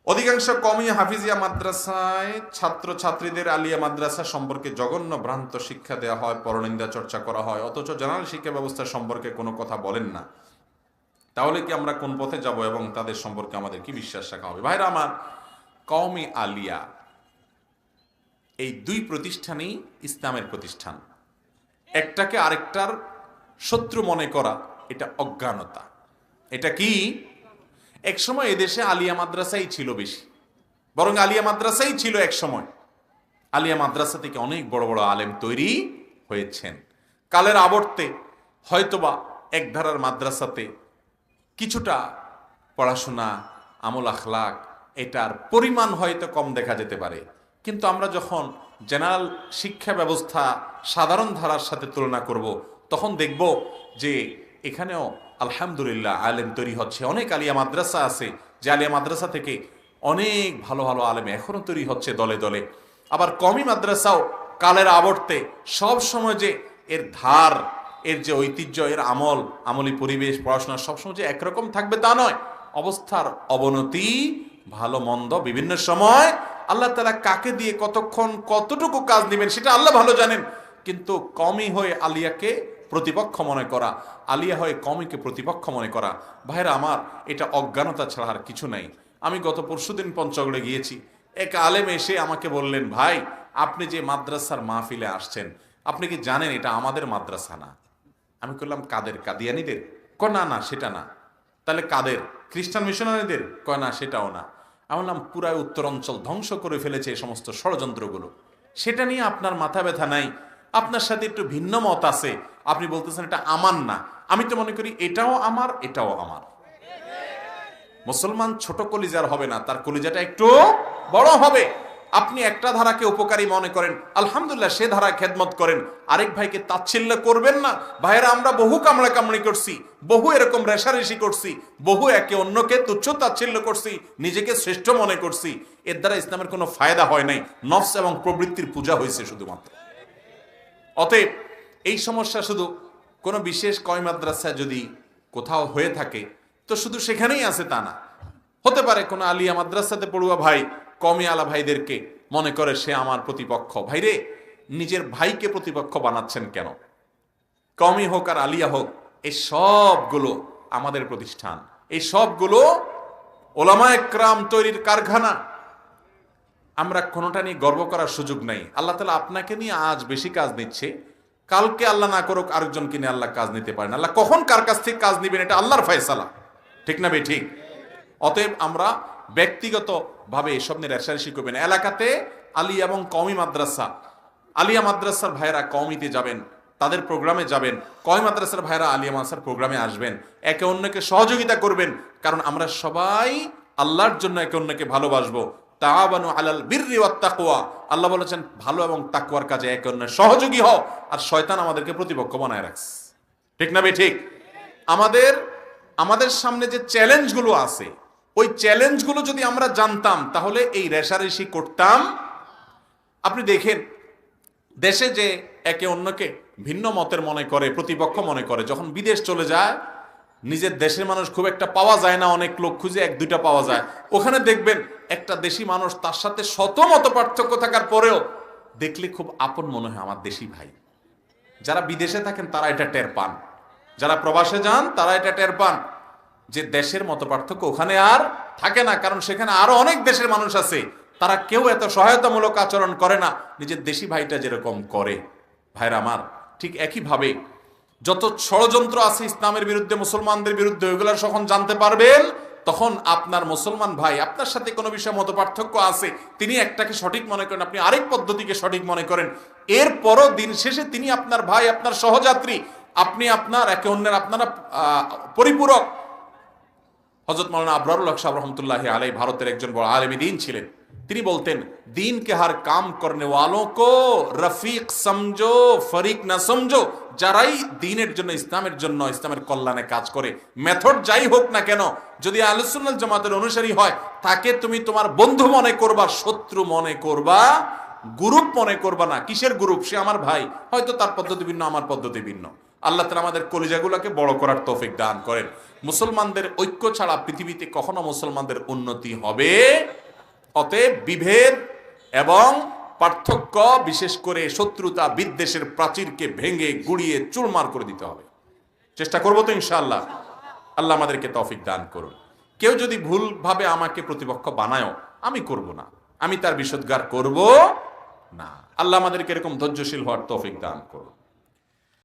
অধিকাংশ কওমি হাফিজিয়া মাদ্রাসায় ছাত্র ছাত্রীদের আলিয়া মাদ্রাসা সম্পর্কে জঘন্য ভ্রান্ত শিক্ষা দেওয়া হয়, পরনিন্দা চর্চা করা হয়, অথচ জেনারেল শিক্ষা ব্যবস্থা সম্পর্কে কোনো কথা বলেন না। তাহলে কি আমরা কোন পথে যাব এবং তাদের সম্পর্কে আমাদের কি বিশ্বাস রাখা হবে? ভাইরা আমার, কওমি আলিয়া এই দুই প্রতিষ্ঠানই ইসলামের প্রতিষ্ঠান। একটাকে আরেকটার শত্রু মনে করা এটা অজ্ঞানতা। এটা কি? একসময় এদেশে আলিয়া মাদ্রাসাই ছিল বেশি, বরং আলিয়া মাদ্রাসাই ছিল এক সময়। আলিয়া মাদ্রাসা থেকে অনেক বড় বড় আলেম তৈরি হয়েছেন। কালের আবর্তে হয়তোবা এক ধারার মাদ্রাসাতে কিছুটা পড়াশোনা, আমল আখলাক এটার পরিমাণ হয়তো কম দেখা যেতে পারে, কিন্তু আমরা যখন জেনারেল শিক্ষা ব্যবস্থা সাধারণ ধারার সাথে তুলনা করব, তখন দেখব যে এখানেও আলহামদুলিল্লাহ আলেম তৈরি হচ্ছে। অনেক আলিয়া মাদ্রাসা আছে যে আলিয়া মাদ্রাসা থেকে অনেক ভালো ভালো আলেম এখনো তৈরি হচ্ছে দলে দলে। আবার কওমি মাদ্রাসাও কালের আবর্তে সব সময় যে এর ধার, এর যে ঐতিহ্য, এর আমলি পরিবেশ, পড়াশোনা সবসময় যে একরকম থাকবে তা নয়। অবস্থার অবনতি, ভালো মন্দ বিভিন্ন সময় আল্লাহ তাআলা কাকে দিয়ে কতক্ষণ কতটুকু কাজ নেবেন সেটা আল্লাহ ভালো জানেন। কিন্তু কওমি হয়ে আলিয়াকে প্রতিপক্ষ মনে করা, আলিয়া হয়ে কওমিকে প্রতিপক্ষ মনে করা, ভাইরা আমার, এটা অজ্ঞানতা ছাড়া আর কিছু নাই। আমি গত পরশুদিন পঞ্চগড়ে গিয়েছি। এক আলেম এসে আমাকে বললেন, ভাই আপনি যে মাদ্রাসার মাহফিলে আসছেন, আপনি কি জানেন এটা আমাদের মাদ্রাসা না? আমি বললাম কাদের? কাদিয়ানীদের? কয় না না সেটা না। তাহলে কাদের? খ্রিস্টান মিশনারিদের? কয় না সেটাও না। আমি বললাম পুরাই উত্তর অঞ্চল ধ্বংস করে ফেলেছে এই সমস্ত ষড়যন্ত্রগুলো, সেটা নিয়ে আপনার মাথা ব্যথা নাই? আপনার সাথে একটু ভিন্ন মত আছে, আপনি বলতেছেন এটা আমার না। আমি তো মনে করি এটাও আমার, এটাও আমার। মুসলমান ছোট কলিজার হবে না, তার কলিজাটা একটু বড় হবে। আপনি একটা ধারাকে উপকারী মনে করেন, আলহামদুলিল্লাহ সে ধারা খেদমত করেন, আরেক ভাইকে তাচ্ছিল্য করবেন না। ভাইয়েরা, আমরা বহু কামড়া কামড়ি করছি, বহু এরকম রেশারেশি করছি, বহু একে অন্যকে তুচ্ছ তাচ্ছিল্য করছি, নিজেকে শ্রেষ্ঠ মনে করছি। এর দ্বারা ইসলামের কোনো ফায়দা হয় নাই, নফস এবং প্রবৃত্তির পূজা হয়েছে শুধুমাত্র। অতএব এই সমস্যা শুধু কোনো বিশেষ কওমি মাদ্রাসা যদি কোথাও হয়ে থাকে তো শুধু সেখানেই আছে তা না। হতে পারে কোনো আলিয়া মাদ্রাসাতে পড়ুয়া ভাই কওমি আলা ভাইদেরকে মনে করে সে আমার প্রতিপক্ষ। ভাইরে, নিজের ভাইকে প্রতিপক্ষ বানাচ্ছেন কেন? কওমি হোক আর আলিয়া হোক, এই সবগুলো আমাদের প্রতিষ্ঠান, এই সবগুলো ওলামায়ে কেরাম তৈরির কারখানা। আমরা কোনোটা নিয়ে গর্ব করার সুযোগ নাই। আল্লাহ তাআলা আপনাকে নিয়ে আজ বেশি কাজ নিচ্ছে, কালকে আল্লাহ না করুক আরেকজনকে নিয়ে আল্লাহ কাজ নিতে পারেন। আল্লাহ কখন কার কাছ থেকে কাজ নিবেন এটা আল্লাহর ফয়সালা, ঠিক না ভাই? ঠিক। অতএব আমরা ব্যক্তিগত ভাবে এসব নিয়ে রেশারেশি করবেন। এলাকাতে আলিয়া এবং কওমি মাদ্রাসা, আলিয়া মাদ্রাসার ভাইয়েরা কওমিতে যাবেন, তাদের প্রোগ্রামে যাবেন, কওমি মাদ্রাসার ভাইয়েরা আলিয়া মাদ্রাসার প্রোগ্রামে আসবেন, একে অন্যকে সহযোগিতা করবেন, কারণ আমরা সবাই আল্লাহর জন্য একে অন্যকে ভালোবাসবো। তাআবানু আলাল বিররি ওয়াত তাকওয়া, আল্লাহ বলেছেন ভালো এবং তাকওয়ার কাজে একে অন্যের সহযোগী হও। আর শয়তান আমাদেরকে প্রতিপক্ষ বানায় রাখছে, ঠিক না ভাই? ঠিক। আমাদের সামনে যে চ্যালেঞ্জগুলো আছে, ওই চ্যালেঞ্জগুলো যদি আমরা জানতাম তাহলে এই রেশারেশি করতাম। আপনি দেখেন দেশে যে একে অন্যকে ভিন্ন মতের মনে করে, প্রতিপক্ষ মনে করে, যখন বিদেশ চলে যায় নিজের দেশের মানুষ খুব একটা পাওয়া যায় না, অনেক লোক খুঁজে এক দুইটা পাওয়া যায়। ওখানে দেখবেন একটা দেশি মানুষ, তার সাথে শত মত পার্থক্য থাকার পরেও দেখলে খুব আপন মনে হয়, আমার দেশি ভাই। যারা বিদেশে থাকেন তারা এটা টের পান, যারা প্রবাসে যান তারা এটা টের পান যে দেশের মত পার্থক্য ওখানে আর থাকে না, কারণ সেখানে আরো অনেক দেশের মানুষ আছে, তারা কেউ এত সহায়তামূলক আচরণ করে না নিজের দেশি ভাইটা যেরকম করে। ভাইরা আমার, ঠিক একইভাবে যত ষড়যন্ত্র আছে ইসলামের বিরুদ্ধে, মুসলমানদের বিরুদ্ধে, ওইগুলো যখন জানতে পারবেন তখন আপনার মুসলমান ভাই আপনার সাথে কোনো বিষয়ে মত পার্থক্য আছে, তিনি একটাকে সঠিক মনে করেন, আপনি আরেক পদ্ধতিকে সঠিক মনে করেন, এরপরও দিন শেষে তিনি আপনার ভাই, আপনার সহযাত্রী, আপনি আপনার একে অন্যের আপনারা পরিপূরক। হযরত মাওলানা আবরারুল হক সাহেব রহমতুল্লাহি আলাইহি ভারতের একজন বড় আলেম দ্বীন ছিলেন। তিনি বলতেন, দিন কে হর কাম করনে ওয়ালোं को রফিক সমঝো ফরিক না সমঝো। যারাই দ্বীনের জন্য, ইসলামের জন্য, ইসলামের কল্যাণে কাজ করে, মেথড যাই হোক না কেন, যদি আহলে সুন্নাত জামাতের অনুসারী হয়, তাকে তুমি তোমার বন্ধু মনে করবা, শত্রু মনে করবা, গ্রুপ মনে করবা না। কিসের গ্রুপ? সে আমার ভাই, হয়তো তার পদ্ধতি ভিন্ন, আমার পদ্ধতি ভিন্ন। আল্লাহ তাআলা আমাদের কলিজাগুলোকে বড় করার তৌফিক দান করেন। মুসলমানদের ঐক্য ছাড়া পৃথিবীতে কখনো মুসলমানদের উন্নতি হবে। অতএব বিভেদ এবং পার্থক্য, বিশেষ করে শত্রুতা বিদ্বেষের প্রাচীরকে ভেঙে গুড়িয়ে চুরমার করে দিতে হবে। চেষ্টা করবো তো ইনশাআল্লাহ। আল্লাহ আমাদেরকে তৌফিক দান করুন। কেউ যদি ভুলভাবে আমাকে প্রতিপক্ষ বানায়ও, আমি করব না, আমি তার বিষোদ্গার করব না। আল্লাহ আমাদেরকে এরকম ধৈর্যশীল হওয়ার তৌফিক দান করুন।